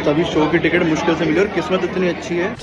तभी शो की टिकट मुश्किल से मिली और किस्मत इतनी अच्छी है।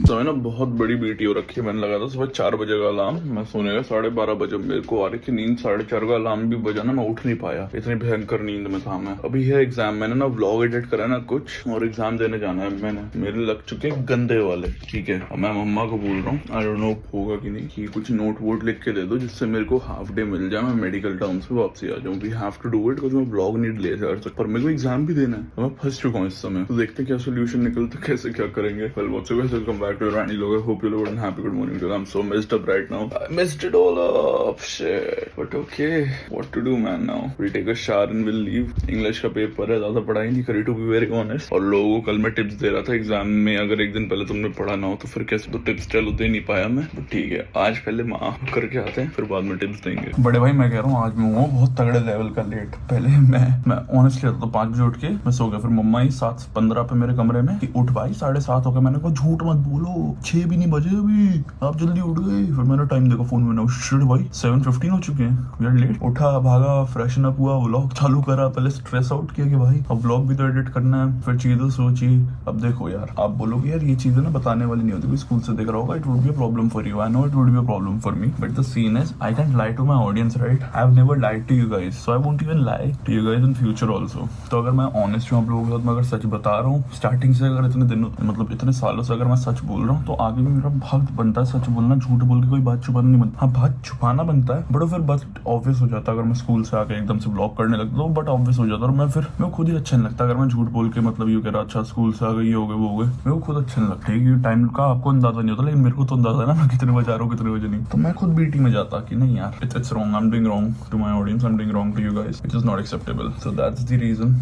तो है ना बहुत बड़ी बीटी हो रखी है। मैंने लगा था सुबह 4 बजे का अलार्म, मैं सोने का 12:30 बजे। मेरे को आ रही थी नींद, 4:30 का अलार्म भी बजा ना, मैं उठ नहीं पाया, इतनी भयंकर नींद में था मैं। अभी है एग्जाम, मैंने ना व्लॉग एडिट करा ना कुछ और एग्जाम देने जाना है मैंने। मेरे लग चुके हैं गंदे वाले, ठीक है। अब मैं मम्मा को बोल रहा हूँ, आई डोंट नो होगा कि नहीं, कि कुछ नोट वोट लिख के दे दो जिससे मेरे को हाफ डे मिल जाए, मैं मेडिकल टाउन से वापसी आ जाऊँ। We have to do it because मैं व्लॉग नहीं ले जा सकता, पर मेरे को एग्जाम भी देना है। मैं फंस चुका हूँ इस समय, तो देखते क्या सोल्यूशन निकलता, कैसे क्या करेंगे। Well what's up guys, welcome back to रानी लोग। Hope you're good and happy. Good morning to you. I'm so messed up right now. I messed it all up. Shit. But okay. What to do, man? Now we'll take a shower and we'll leave. English का paper है, ज्यादा पढ़ाई नहीं करी to be very honest. और लोगों को कल मैं टिप्स दे रहा था एग्जाम में, अगर एक दिन पहले तुमने पढ़ा ना हो तो फिर कैसे, तो टिप्स चलो दे नहीं पाया मैं। तो ठीक है, आज पहले माफ करके आते हैं, फिर बाद में टिप्स देंगे। बड़े भाई मैं कह रहा हूँ आज मैं हूँ बहुत तगड़े लेवल का लेट। पहले मैं ऑनेस्टली तो 5 बजे उठ के मैं सो गया, फिर मम्मा ही 7:15 पे मेरे कमरे में कि उठ भाई 7:30 हो गए। मैंने कहा झूठ मत बोलो, 6 भी नहीं बजे अभी, आप जल्दी उठ गए। फिर मैंने टाइम देखा फोन में, शिट भाई 7:15 हो चुके हैं, वी आर लेट। उठा, भागा, फ्रेशन अप हुआ, व्लॉग चालू करा। पहले स्ट्रेस आउट किया कि भाई अब व्लॉग भी तो एडिट करना है, फिर चीजें सोची। अब देखो यार, आप बोलोगे यार ये चीजें ना बताने वाली नहीं होती, कोई स्कूल से देख रहा होगा, it would be a problem for you, I know it would be a problem for me, but the scene is I can't lie to my audience, right? I have never lied to you guys, so I won't even lie to you guys in future also. तो अगर मैं honest हूं आप लोगों के साथ, मैं अगर सच बता रहा हूँ स्टार्टिंग से, अगर इतने दिनों मतलब इतने सालों से अगर मैं सच बोल रहा हूँ, तो आगे भी मेरा हक बनता है सच बोलना। झूठ बोल के कोई बात छुपाना नहीं बनता। हाँ, बात छुपाना बनता है, बट फिर बात ऑब्वियस हो जाता है। अगर मैं स्कूल से आके एकदम से ब्लॉग करने लगता हूँ, बट ऑब्वियस हो जाता है, और मैं फिर मेरे खुद ही अच्छा नहीं लगता अगर मैं झूठ बोल के मतलब ये कह रहा अच्छा स्कूल से आ गए, ये हो गए, वो हो गए, मेरे को खुद अच्छा नहीं लगता। ये टाइम का आपको अंदाजा नहीं होता, लेकिन मेरे को तो अंदाजा है ना मैं कितने बजे आ रहा हूँ, कितने बजे नहीं। तो मैं खुद बीटी में जाता कि नहीं यार, it's wrong, I am doing wrong to my audience, I am doing wrong to you guys, it is not acceptable. So that's the reason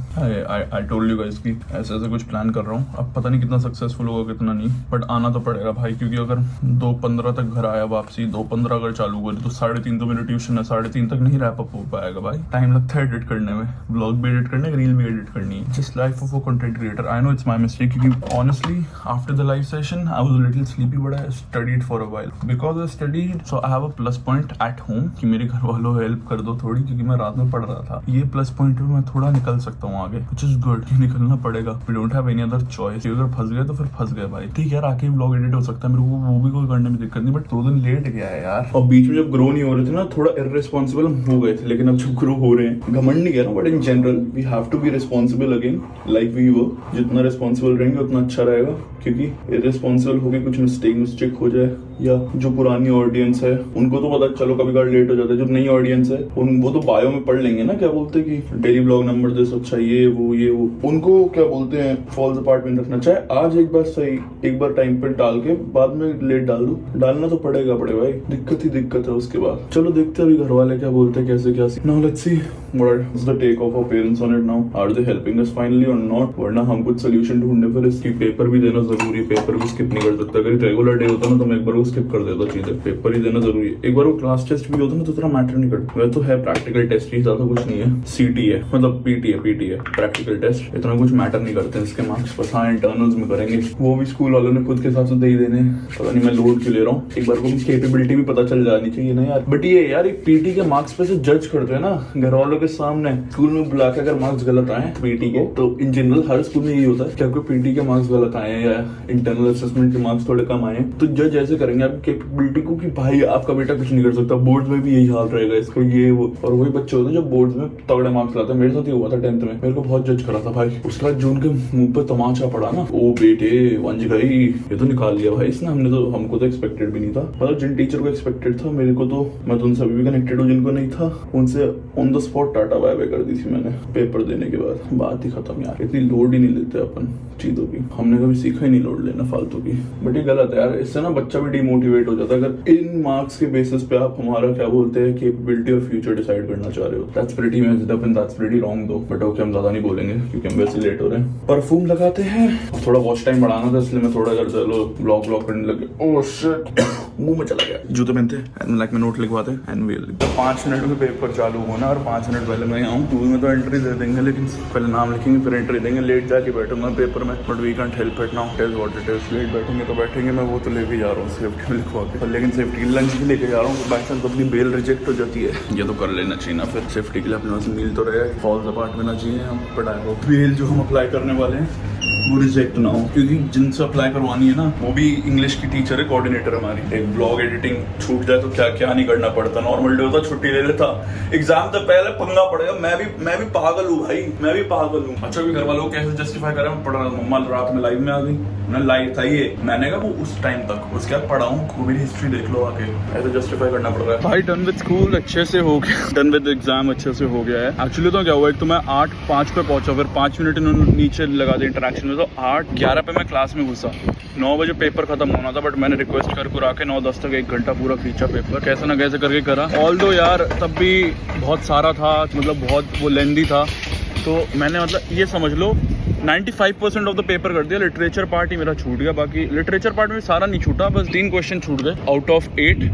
I told you guys कि ऐसे ऐसे कुछ प्लान कर रहा हूँ। अब पता नहीं कितना सक्सेसफुल होगा कितना नहीं, बट आना तो पड़ेगा भाई, क्योंकि अगर 2:15 तक घर आया वापसी, 2:15 अगर चालू करी तो 3:30 तो मेरी ट्यूशन है, 3:30 तक नहीं रैप अप हो पाएगा भाई। टाइम लगता है एडिट करने में, ब्लॉग भी एडिट करने, रील भी एडिट करनी है। Just life of a content creator. I know it's my mistake, क्योंकि honestly after the live session I was a little sleepy, but I studied for a while because I studied, so I have a plus point at home कि मेरे घर वालों help कर दो थोड़ी, क्योंकि मैं रात में पढ़ रहा था। ये प्लस पॉइंट में मैं थोड़ा निकल सकता हूँ आगे, व्हिच इज गुड। निकलना पड़ेगा, we don't have any other choice. अगर फंस गए तो फिर फंस गए भाई। ठीक है यार, आके ब्लॉग एडिट हो सकता है मेरे को, वो भी कोई करने में दिक्कत नहीं, बट 2 दिन लेट गया है यार। और बीच में जब ग्रो नहीं हो रहे थे ना, थोड़ा इररिस्पॉन्सिबल हो गए थे, लेकिन अब जब ग्रो हो रहे हैं, घमंड नहीं कह रहा हूं, but in general we have to be responsible again like we were. जितना रिस्पॉन्सिबल रहेंगे उतना अच्छा रहेगा, क्योंकि इररिस्पॉन्सिबल होके कुछ मिस्टेक हो जाए, या जो पुरानी ऑडियंस है उनको तो पता चलो कभी कभार लेट हो जाता है, जो नई ऑडियंस है वो तो बायो में पढ़ लेंगे ना क्या बोलते हैं कि डेली ब्लॉग नंबर दिस, अच्छा ये वो उनको क्या बोलते हैं फॉल्स अपार्ट में रखना। चाहे आज एक बार सही, एक बार टाइम पे डाल के बाद में लेट डाल दो, डालना तो पड़ेगा बड़े भाई, दिक्कत ही दिक्कत है उसके बाद। चलो देखते हैं अभी घर वाले क्या बोलते हैं, कैसे क्या। Now let's see what is the take of our parents on it now, are they helping us finally or not, वरना हम कुछ सोल्यूशन ढूंढने पर इसकी पेपर भी देना जरूरी है, पेपर भी स्किप नहीं कर सकता। अगर रेगुलर डे होता ना तो मैं एक बार वो स्किप कर देता चीजें, पेपर ही देना जरूरी है। एक बार वो क्लास टेस्ट भी होता ना तो इतना मैटर नहीं करता, वह तो है प्रैक्टिकल टेस्ट ही, ज्यादा कुछ नहीं है। सीटी है, मतलब पीटी है प्रैक्टिकल टेस्ट, इतना कुछ मैटर नहीं करते हैं इसके मार्क्स, बस हाँ इंटरनल्स में करेंगे, वो भी स्कूल वालों ने खुद के हिसाब से दे ही देने। पता नहीं मैं लोड क्यों ले रहा हूँ, एक बार को कैपेबिलिटी भी पता चल जानी चाहिए ना यार। बट ये यार एक पीटी के मार्क्स पे से जज करते हैं ना घर वालों के सामने, स्कूल में बुला के अगर मार्क्स गलत आए पीटी के, तो इन जनरल हर स्कूल में यही होता है कि आपको पीटी के मार्क्स गलत आए या इंटरनल असेसमेंट के मार्क्स थोड़े कम आए, तो जज ऐसे करेंगे आपकी कैपेबिलिटी को कि भाई आपका बेटा कुछ नहीं कर सकता। बोर्ड में भी यही हाल रहेगा इसका, ये वो, और वही बच्चे होते हैं जो बोर्ड में तगड़े मार्क्स लाते हैं। मेरे साथ ही हुआ था 10th में, मेरे को बहुत जज करा था भाई। उसके बाद जो उनके मुंह पे तमाचा पड़ा ना, ओ बेटे वंज गई, ये तो निकाल लिया भाई इसने, हमको तो एक्सपेक्टेड भी नहीं था। मतलब जिन टीचर को एक्सपेक्टेड था, मेरे को तो, मैं तो उनसे अभी भी कनेक्टेड हूँ, जिनको नहीं था उनसे on the spot tata bye bye कर दी थी मैंने पेपर देने के बाद। बात ही खत्म यार, इतनी लोड ही नहीं लेते अपन चीजों की, हमने कभी सीखा ही नहीं लोड लेना फालतू की। बट ये गलत है यार, इससे ना बच्चा भी डिमोटिवेट हो जाता है। अगर इन मार्क्स के बेसिस पे आप हमारा क्या बोलते हैं कैपेबिलिटी और फ्यूचर डिसाइड करना चाह रहे हो, that's pretty messed up and that's pretty wrong दो। बट ओके, हम ज्यादा नहीं बोलेंगे क्योंकि हम वैसे लेट हो रहे हैं। परफ्यूम लगाते हैं, थोड़ा वॉच टाइम बढ़ाना था इसलिए मैं थोड़ा चलो ब्लॉग करने लगे। ओह शिट मुंह में चला गया। जूते पहनते हैं, लाइक में नोट लिखवाते हैं एंड वी 5 मिनट में पेपर चालू होना और 5 मिनट पहले मैं आऊँ। स्कूल में तो एंट्री दे देंगे, लेकिन पहले नाम लिखेंगे फिर एंट्री देंगे। लेट जाके बैठूंगा पेपर में, but we can't help it now, tell what it is. Late बैठेंगे तो बैठेंगे, मैं वो तो लेके जा रहा हूँ सेफ्टी में लिखवा के, लेकिन सेफ्टी लंच भी लेके जा रहा हूँ। बाई चांस अपनी बेल रिजेक्ट हो जाती है, ये तो कर लेना चाहिए ना, फिर सेफ्टी के लिए अपने पास मिल तो रहे, फॉल्स अपार्ट में ना चाहिए हम पढ़ाए हो। बेल जो हम अप्लाई करने वाले हैं वो रिजेक्ट ना हो, क्योंकि जिनसे अप्लाई करवानी है ना वो भी इंग्लिश की टीचर है, कोऑर्डिनेटर हमारी। एक ब्लॉग एडिटिंग छूट जाए तो क्या क्या नहीं करना पड़ता। नॉर्मल डे होता छुट्टी ले लेता, एग्जाम तो पहले पंगा पड़ेगा। मैं भी पागल हूँ भाई, मैं भी पागल हूँ। अच्छा भी घर वालों को कैसे जस्टिफाई करें, पढ़ रहा मम्मा रात में लाइव में आ गई, मैं लाइव था ये, मैंने कहा वो उस टाइम तक, उसके बाद पढ़ा हूँ, वो मेरी हिस्ट्री देख लो आके, ऐसे जस्टिफाई करना पड़ रहा है। भाई डन विद स्कूल अच्छे से हो गया, डन विद एग्जाम अच्छे से हो गया है। एक्चुअली तो क्या हुआ, एक तो मैं 8:05 पे पहुंचा, फिर 5 मिनट इन्होंने नीचे लगा दिया इंटरेक्शन में, तो 8:11 पे मैं क्लास में घुसा। 9 बजे पेपर खत्म होना था, बट मैंने रिक्वेस्ट कर आके 9:10 तक 1 घंटा पूरा खींचा पेपर, कैसे ना कैसे करके करा। ऑल्दो यार तब भी बहुत सारा था, मतलब बहुत वो लेंदी था, तो मैंने मतलब ये समझ लो 95% ऑफ द पेपर कर दिया। लिटरेचर पार्ट ही मेरा छूट गया, बाकी लिटरेचर पार्ट में सारा नहीं छूटा, बस 3 क्वेश्चन छूट गए आउट ऑफ 8,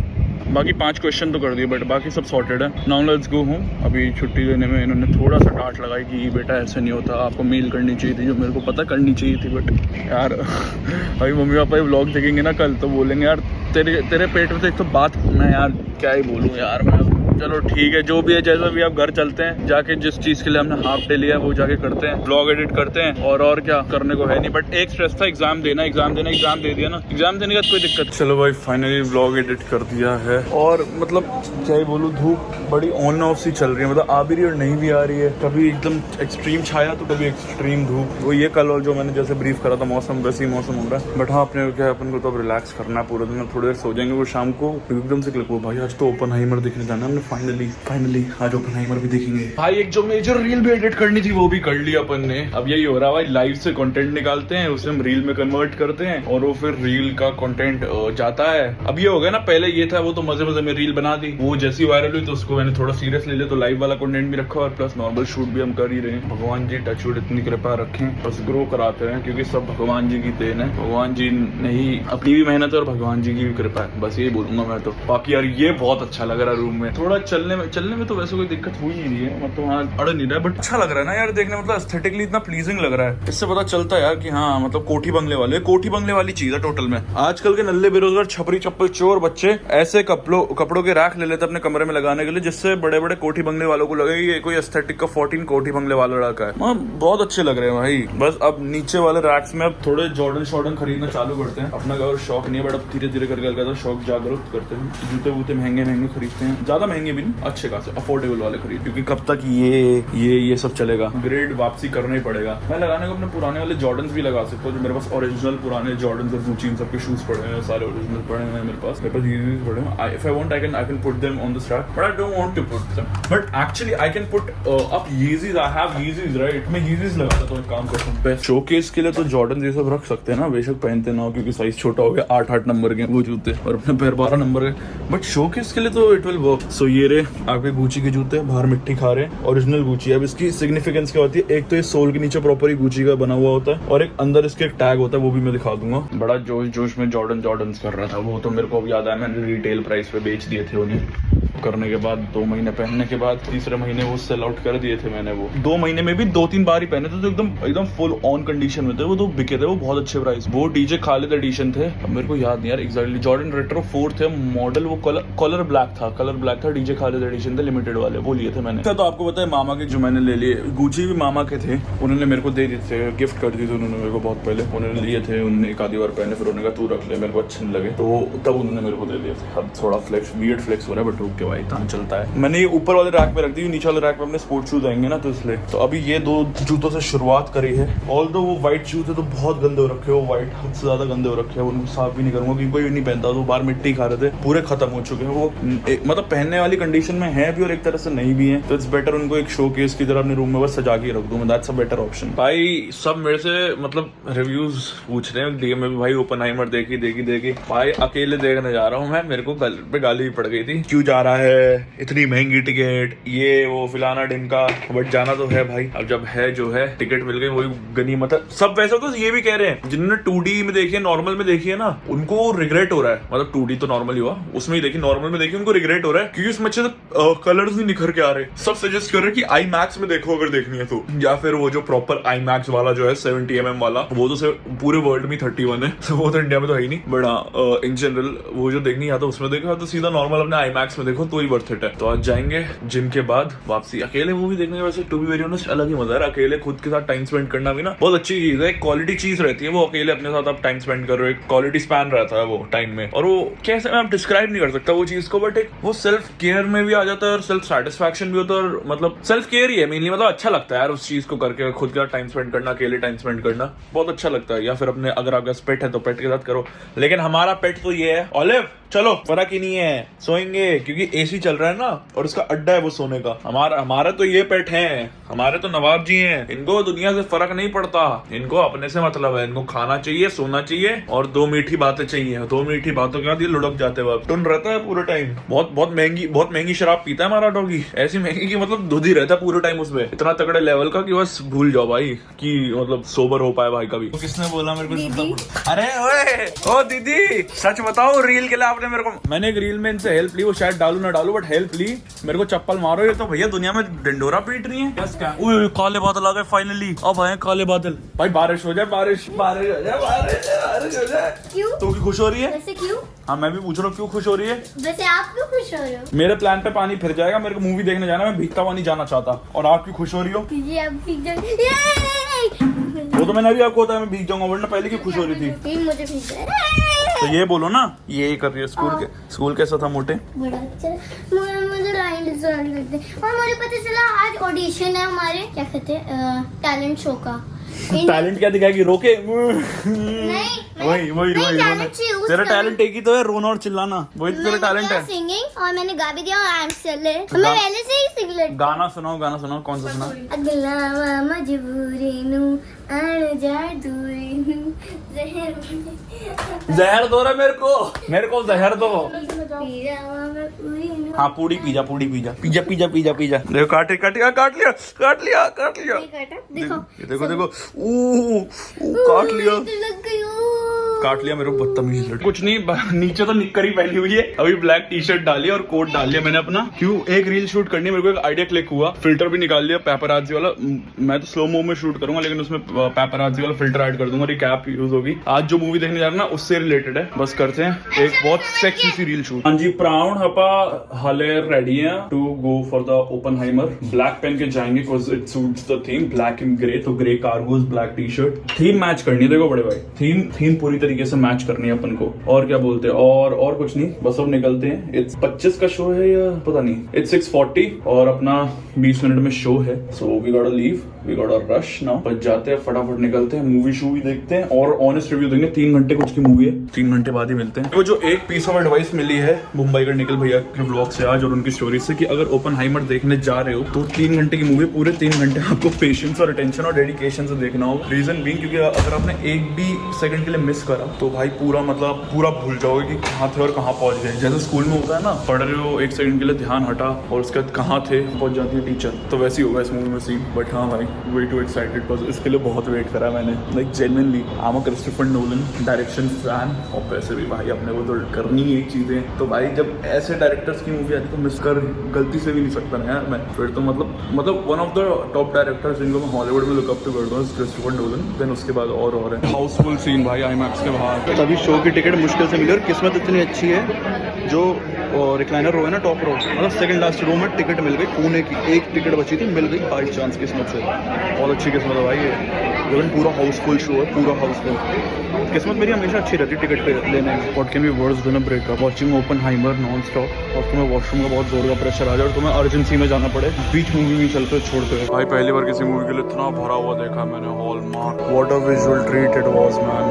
बाकी 5 क्वेश्चन तो कर दिए, बट बाकी सब सॉर्टेड है। Now let's go home. अभी छुट्टी देने में इन्होंने थोड़ा सा डांट लगाई कि बेटा ऐसे नहीं होता, आपको मेल करनी चाहिए थी, जो मेरे को पता करनी चाहिए थी, बट यार अभी मम्मी पापा ये व्लॉग देखेंगे ना कल, तो बोलेंगे यार तेरे पेट में तो एक तो बात, मैं यार क्या ही बोलूँ यार मैं। चलो ठीक है, जो भी है जैसा भी, आप घर चलते हैं, जाके जिस चीज़ के लिए हमने हाफ डे लिया है वो जाके करते हैं, ब्लॉग एडिट करते हैं, और क्या करने को है नहीं। बट एक स्ट्रेस था, एग्जाम देना, एग्जाम दे दिया ना, एग्जाम देने का कोई दिक्कत। चलो भाई फाइनली ब्लॉग एडिट कर दिया है, और मतलब क्या ही बोलूँ, धूप बड़ी ऑन ऑफ सी चल रही है, मतलब आ भी रही है और नहीं भी आ रही है। कभी एकदम एक्सट्रीम छाया तो कभी एक्सट्रीम धूप। वो ये कल और जो मैंने जैसे ब्रीफ करा था मौसम, वैसे ही मौसम हो रहा है। बट हाँ, अपने क्या अपन को तो अब रिलैक्स करना है पूरे दिन, थोड़ी देर सो जाएंगे। वो शाम को एकदम से क्लिक हुआ भाई, आज तो ओपनहाइमर देखने जाना हमने, फाइनली आज ओपनहाइमर भी देखेंगे भाई। एक जो मेजर रील भी एडिट करनी थी वो भी कर ली अपन ने। अब यही हो रहा है भाई, लाइव से कंटेंट निकालते हैं, उसे हम रील में कन्वर्ट करते हैं, और वो फिर रील का कंटेंट जाता है। अब ये हो गया ना, पहले ये था वो तो मजे में रील बना दी, वो जैसी वायरल हुई तो उसको मैंने थोड़ा सीरियस ले लिया, तो लाइव वाला कंटेंट भी रखा, और प्लस नॉर्मल शूट भी हम कर ही रहे हैं। भगवान जी टचवुड इतनी कृपा रखें, बस ग्रो कराते हैं, क्योंकि सब भगवान जी की देन है। भगवान जी ने ही, अपनी भी मेहनत है और भगवान जी की भी कृपा है, बस यही बोलूंगा मैं तो। बाकी यार ये बहुत अच्छा लग रहा है रूम में, थोड़ा चलने में तो वैसे कोई दिक्कत हुई ही नहीं है, मतलब हाँ अड़ नहीं रहा है, बट अच्छा लग रहा है ना यार देखने, मतलब एस्थेटिकली इतना प्लीजिंग लग रहा है। इससे पता चलता है यार कि हाँ मतलब कोठी बंगले वाली चीज है टोटल में। आजकल के नल्ले बेरोजगार छपरी चप्पल चोर बच्चे ऐसे कपड़ों के रैक ले लेते अपने कमरे में लगाने के लिए, जिससे बड़े बड़े कोठी बंगले वालों को लगे ये कोई एस्थेटिक का 14 कोठी बंगले वाला लड़का है। बहुत अच्छे लग रहे हैं भाई। बस अब नीचे वाले रैक्स में अब थोड़े जॉर्डन खरीदना चालू करते हैं। अपना और शौक नहीं है, बट अब धीरे धीरे करके शौक जागरूक करते हैं। जूते वूते महंगे खरीदते हैं, ज्यादा महंगे भी नहीं, अच्छे खासे अफोर्डेबल वाले खरीद, क्योंकि कब तक ये सब चलेगा, ग्रेड वापसी करना ही पड़ेगा। मैं लगाने को अपने पुराने वाले जॉर्डन्स भी लगा सकता हूँ, जो मेरे पास ओरिजिनल पुराने जॉर्डन्स और गुची सबके शूज पड़े हैं, सारे ओरिजिनल पड़े हैं मेरे पास यूज पड़े हैं। If I want I can put them on the strap, but I don't want to put them, but actually I can put up Yeezys, I have Yeezys, right? मैं Yeezys लगाता तो एक काम करता हूँ, शोकेस के लिए तो जॉर्डन ये सब रख सकते हैं ना, बेशक पहनते ना हो क्योंकि साइज छोटा हो गया, 8 नंबर के वो जूते, और अपने पैर 12 नंबर के, बट शोकेस के लिए तो इट विल वर्क। सो ये रे आपके गुची के जूते, बाहर मिट्टी खा रहे हैं, ओरिजिनल गुची। अब इसकी सिग्निफिकेंस क्या होती है, एक तो ये सोल के नीचे प्रॉपर ही गुची का बना हुआ होता है, और एक अंदर इसके एक टैग होता है, वो भी मैं दिखा दूंगा। बड़ा जोश में जॉर्डन्स कर रहा था, वो तो मेरे को अब याद आया, मैंने रिटेल प्राइस पे बेच दिए थे उन्हें। करने के बाद 2 महीने पहनने के बाद तीसरे महीने वो सेल आउट कर दिए थे मैंने। वो 2 महीने में भी 2-3 बार ही पहने थे, तो एकदम फुल ऑन कंडीशन में थे वो, तो बिके थे वो बहुत अच्छे प्राइस। वो डीजे खालिद एडिशन थे, अब मेरे को याद नहीं यार एग्जैक्टली, जॉर्डन रेट्रो 4 थे मॉडल, वो कलर ब्लैक था, डीजे खालिद एडिशन थे, लिमिटेड वाले, वो लिए थे मैंने। तो आपको पता है मामा के जो मैंने ले लिए, गुची भी मामा के थे, उन्होंने मेरे को दे दिए थे, गिफ्ट कर दिए थे उन्होंने मेरे को बहुत पहले, उन्होंने लिए थे, उन्होंने एक आधी बार पहने, फिर उन्होंने कहा तू रख ले, मेरे को अच्छे नहीं लगे, तो तब उन्होंने मेरे को दे दिए थे। अब थोड़ा वियर्ड फ्लेक्स हो रहा है, बट रुक के भाई काम चलता है। मैंने ये ऊपर वाले रैक पे रख दी, नीचे वाले रैक पे अपने स्पोर्ट्स शूज आएंगे ना, तो इसलिए। तो अभी ये 2 जूतों से शुरुआत करी है। ऑल्दो वो व्हाइट शूज है तो बहुत गंदे हो रखे, वो व्हाइट हद से ज्यादा गंदे हो रखे हैं, उनको साफ भी नहीं करूंगा क्योंकि कोई भी नहीं पहनता, तो बाहर मिट्टी खा रहे थे, पूरे खत्म हो चुके हैं वो, मतलब पहनने वाली कंडीशन में है भी और एक तरह से नहीं भी है, तो इट्स बेटर उनको एक शो केस की तरह अपने रूम में बस सजा के रख दूं, दैट्स अ बेटर ऑप्शन। भाई सब मेरे से मतलब रिव्यूज पूछ रहे हैं डीएम में भी, भाई ओपनहाइमर देखी भाई, अकेले देखने जा रहा हूँ मैं, मेरे को पे गाली भी पड़ गई थी, क्यों जा रहा है, इतनी महंगी टिकट, ये वो फिलाना ढिमका, बट जाना तो है भाई। अब जब है जो है, टिकट मिल गई, वही गनीमत है। सब वैसे तो ये भी कह रहे हैं जिन्होंने 2D में देखी है, नॉर्मल में देखी है ना, उनको रिग्रेट हो रहा है। मतलब 2D तो नॉर्मल ही हुआ, उसमें ही देखी, नॉर्मल में देखी, उनको रिग्रेट हो रहा है क्योंकि उसमें अच्छे से कलर्स नहीं निखर के आ रहे। सब सजेस्ट कर रहे हैं कि IMAX में देखो अगर देखनी है तो, या फिर वो जो प्रॉपर IMAX वाला जो है 70mm वाला, वो तो पूरे वर्ल्ड में 31 है, वो तो इंडिया में तो है ही नहीं। बट इन जनरल वो जो देखनी है तो उसमें देखो, तो सीधा नॉर्मल अपने IMAX में देखो तो ही वर्थ इट है। तो आज जाएंगे जिम के बाद वापसी। अकेले मूवी देखने का वैसे टू बी वेरी ऑनेस्ट अलग ही मजा है। अकेले खुद के साथ टाइम स्पेंड करना भी ना बहुत अच्छी चीज है, क्वालिटी चीज रहती है वो। अकेले अपने साथ आप टाइम स्पेंड कर रहे हो, क्वालिटी स्पैन रहता है वो टाइम में, और वो कैसे मैं डिस्क्राइब नहीं कर सकता वो चीज को, बट एक वो सेल्फ केयर में भी आ जाता है और सेल्फ सेटिस्फैक्शन भी होता है, और मतलब सेल्फ केयर ही है मेनली। मतलब अच्छा लगता है यार उस चीज को करके, खुद के साथ टाइम स्पेंड करना, अकेले टाइम स्पेंड करना बहुत अच्छा लगता है। या फिर अपने, अगर आपका पेट है तो पेट के साथ करो, लेकिन हमारा पेट तो ये है ऑलिव, चलो फर्क ही नहीं है, सोएंगे क्योंकि AC चल रहा है ना, और उसका अड्डा है वो सोने का। हमारा तो ये पेट है, हमारे तो नवाब जी हैं, इनको दुनिया से फर्क नहीं पड़ता, इनको अपने से मतलब है, इनको खाना चाहिए, सोना चाहिए और 2 मीठी बातें चाहिए। 2 मीठी बातों के बाद ये लुढ़क जाते वक्त टुन रहता है पूरे टाइम। बहुत महंगी शराब पीता है हमारा डॉगी, ऐसी महंगी कि मतलब दूध ही रहता है पूरे टाइम उसमें, इतना तगड़े लेवल का कि बस भूल जाओ भाई कि मतलब सोबर हो पाए भाई कभी। तो किसने बोला मेरे को? अरे ओए ओ दीदी, सच बताओ, रील के लिए आपने मेरे को, मैंने एक रील में इनसे हेल्प ली, वो शायद डालू ना डालू बट हेल्प ली, मेरे को चप्पल मारो, ये तो भैया दुनिया में डंडोरा पीट रही है। क्या? ओए काले बादल आ गए फाइनली, अब आए काले बादल। भाई बारिश हो जाए, बारिश हो जाए। क्यों? तू क्यों खुश हो रही है? वैसे क्यों? हाँ मैं भी पूछ रहा हूँ क्यों खुश हो रही है? वैसे आप क्यों खुश हो रहे हो? मेरे प्लान पे पानी फिर जाएगा, मेरे को मूवी देखने जाना, मैं भीगता हुआ नहीं जाना चाहता। और आप क्यों खुश हो रही हो? ये आप भीग जाओगे। वो तो मैंने अभी आपको बताया मैं भीग जाऊंगा, वरना पहले क्यों खुश हो रही थी? मुझे भीग जाए। तो ये बोलो ना, ये कर रही है। स्कूल कैसा था मोटे? बड़ा अच्छा। मुझे लाइन डिजाइन करते हैं। और मुझे पता चला आज ऑडिशन है हमारे, क्या कहते हैं, टैलेंट शो का। टैलेंट क्या दिखाएगी? रोके? नहीं, वही तेरा टैलेंट एक ही तो है, रोना और चिल्लाना, वही तो तेरा टैलेंट है। सिंगिंग, और मैंने गा भी दिया, आई एम सेले, मैं पहले से ही सिंग लेती। गाना सुनाओ, कौन सा सुना? अगला मजबूरी नू आन जा दूरी नू जहर दो रे मेरे को जहर दो। हाँ पूड़ी पीजा। देखो काट लिया। देखो काट लिया मेरे को, बदतमीज लड़की। कुछ नहीं, नीचे तो निक्कर ही पहनी हुई है, अभी ब्लैक टी-शर्ट डाली और कोट डाल लिया मैंने अपना। क्यों? एक रील शूट करनी है मेरे को, एक आइडिया क्लिक हुआ, फिल्टर भी निकाल लिया पेपराजी वाला। मैं तो स्लो मो में शूट करूंगा, लेकिन उसमें पेपराजी वाला फिल्टर ऐड कर दूंगा, रिकैप यूज होगी। आज जो मूवी देखने जा रहा है ना उससे रिलेटेड है, बस करते हैं एक बहुत सेक्सी सी रील शूट। हाँ जी, प्राउन हपा हाले रेडी है to go for the Oppenheimer. Black पहन के जाएंगे because it suits the theme, black and grey, तो grey cargos, black t-shirt. Theme match करनी है, देखो बड़े भाई, थीम पूरी तरीके से मैच करनी है अपन को। और क्या बोलते हैं, और कुछ नहीं, बस अब निकलते हैं। इट्स 25 का शो है या पता नहीं, इट्स 6:40 और अपना 20 मिनट में शो है। So we got leave, we got a rush now. बस जाते हैं, फटाफट निकलते हैं, मूवी शो भी देखते हैं और ऑनेस्ट रिव्यू देंगे। 3 घंटे कुछ की मूवी है, 3 घंटे बाद ही मिलते हैं। वो जो एक पीस ऑफ एडवाइस मिली है मुंबई का निकल भैया के ब्लॉग से आज और उनकी स्टोरी से, कि अगर ओपनहाइमर देखने जा रहे हो तो 3 घंटे की मूवी, पूरे 3 घंटे आपको पेशेंस और अटेंशन और डेडिकेशन से देखना होगा। रीजन बीइंग क्योंकि अगर आपने एक भी सेकंड के लिए मिस करा तो भाई पूरा भूल जाओगे कि कहाँ थे और कहाँ पहुंच गए। जैसे स्कूल में होता है ना, पढ़ रहे हो, 1 सेकंड के लिए ध्यान हटा और उसके बाद कहाँ थे, पहुंच जाती है टीचर, तो वैसे ही होगा इस मूवी में सीन। बट हाँ भाई, वे टू एक्साइटेड, बस इसके लिए बहुत वेट करा मैंने, like genuinely. I am a Christopher Nolan direction fan, और पैसे भी भाई अपने को तो करनी है चीजें। तो भाई जब ऐसे डायरेक्टर्स की मूवी आती तो मिस कर गलती से भी नहीं सकता ना यार मैं। फिर तो मतलब one of the top directors जिनको मैं हॉलीवुड में लुक अप टू करता हूँ, क्रिस्टोफर नोलन। देन उसके बाद और है हाउसफुल सीन भाई IMAX के बाहर। तभी शो की टिकट मुश्किल से मिली और किस्मत इतनी अच्छी है, जो रिक्लाइनर रो है ना, टॉप रो, मतलब सेकंड लास्ट रो में टिकट मिल गई पुणे की। एक टिकट बची थी, मिल गई बाई चांस किस्मत से। बहुत अच्छी किस्मत है भाई ये, लेकिन पूरा हाउसफुल शो है, पूरा हाउसफुल। किस्मत मेरी हमेशा अच्छी रहती है टिकट पे लेने में। What can be words then a breakup, watching Oppenheimer non stop, और तुम्हें वॉशरूम का बहुत जोर का प्रेशर आ जाए और तुम्हें अर्जेंसी में जाना पड़े, बीच मूवी में चलते छोड़ते हुए। भाई पहली बार किसी मूवी के लिए इतना भरा हुआ देखा मैंने, hallmark. What a visual treat it was man.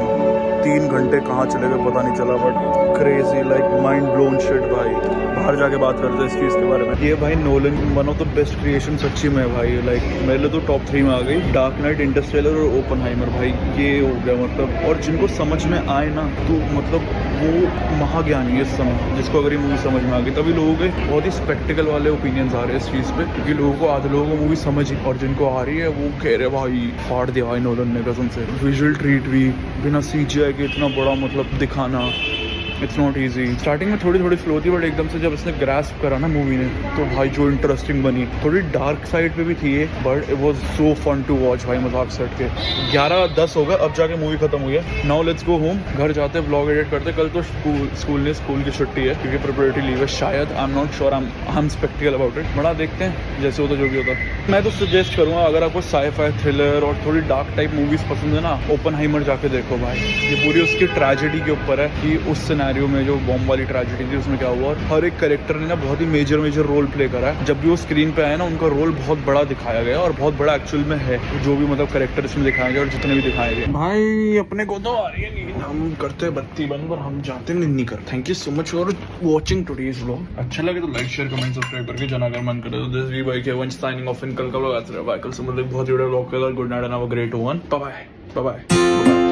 3 घंटे कहाँ चले गए पता नहीं चला, but crazy, like mind blown shit भाई। बाहर जाके बात करते हैं इस चीज़ के बारे में। ये भाई Nolan one of the best creation सच्ची में भाई, लाइक मेरे लिए तो टॉप 3 में आ गई। डार्क नाइट, इंटरस्टेलर और ओपनहाइमर भाई, ये हो गया मतलब। और जिनको समझ में आए ना तो मतलब वो महाज्ञानी है इस समय, जिसको अगर ये मूवी समझ में आ गई। तभी लोगों के बहुत ही स्पेक्टिकल वाले ओपिनियंस आ रहे हैं इस चीज़ पे, क्योंकि लोगों को आधे लोगों को मूवी समझ, और जिनको आ रही है वो कह रहे भाई फाड़ दिया भाई नोलन ने कसम से। विजुअल ट्रीट भी बिना CGI के इतना बड़ा मतलब दिखाना, इट्स नॉट ईजी। स्टार्टिंग में थोड़ी थोड़ी स्लो थी, बट एकदम से जब इसने ग्रास्प करा ना मूवी ने, तो भाई जो इंटरेस्टिंग बनी। थोड़ी डार्क साइड पे भी थी ये, but it was so fun to watch भाई, मजाक सेट के। 11:10 हो गए, अब जाके मूवी खत्म हुई है। नाउ लेट्स गो होम, घर जाते व्लॉग एडिट करते। कल तो स्कूल की छुट्टी है क्योंकि प्रिपरेटरी लीव है शायद, I am not sure, I am spectacled about it. बड़ा देखते हैं जैसे होता जो भी होता। मैं तो सजेस्ट करूँगा अगर आपको साई-फाई थ्रिलर और थोड़ी डार्क टाइप मूवीज पसंद है ना, ओपनहाइमर जाके देखो भाई। ये पूरी उसकी ट्रेजेडी के ऊपर है कि उस सिनेरियो में जो बॉम्ब वाली ट्रेजेडी थी उसमें क्या हुआ, और हर एक कैरेक्टर ने ना बहुत ही मेजर रोल प्ले करा है। जब भी वो स्क्रीन पे आया ना, उनका रोल बहुत बड़ा दिखाया गया और बहुत बड़ा एक्चुअल में है, जो भी मतलब कैरेक्टर इसमें दिखाया गया और जितने भी दिखाए गए। भाई अपने को तो आ रही है नींद, हम करते हैं बत्ती बंद और हम जाते हैं नहीं कर। Thank you so much for watching today's vlog. अच्छा लगे तो लाइक शेयर कमेंट सब्सक्राइब करके जाना, अगर मन करे तो। दिस वी बाय के वंश साइनिंग ऑफ। इन कल का व्लॉग आता है, कल से मतलब बहुत ही बड़ा व्लॉग करेगा। Good night and have a great one. Bye bye bye bye.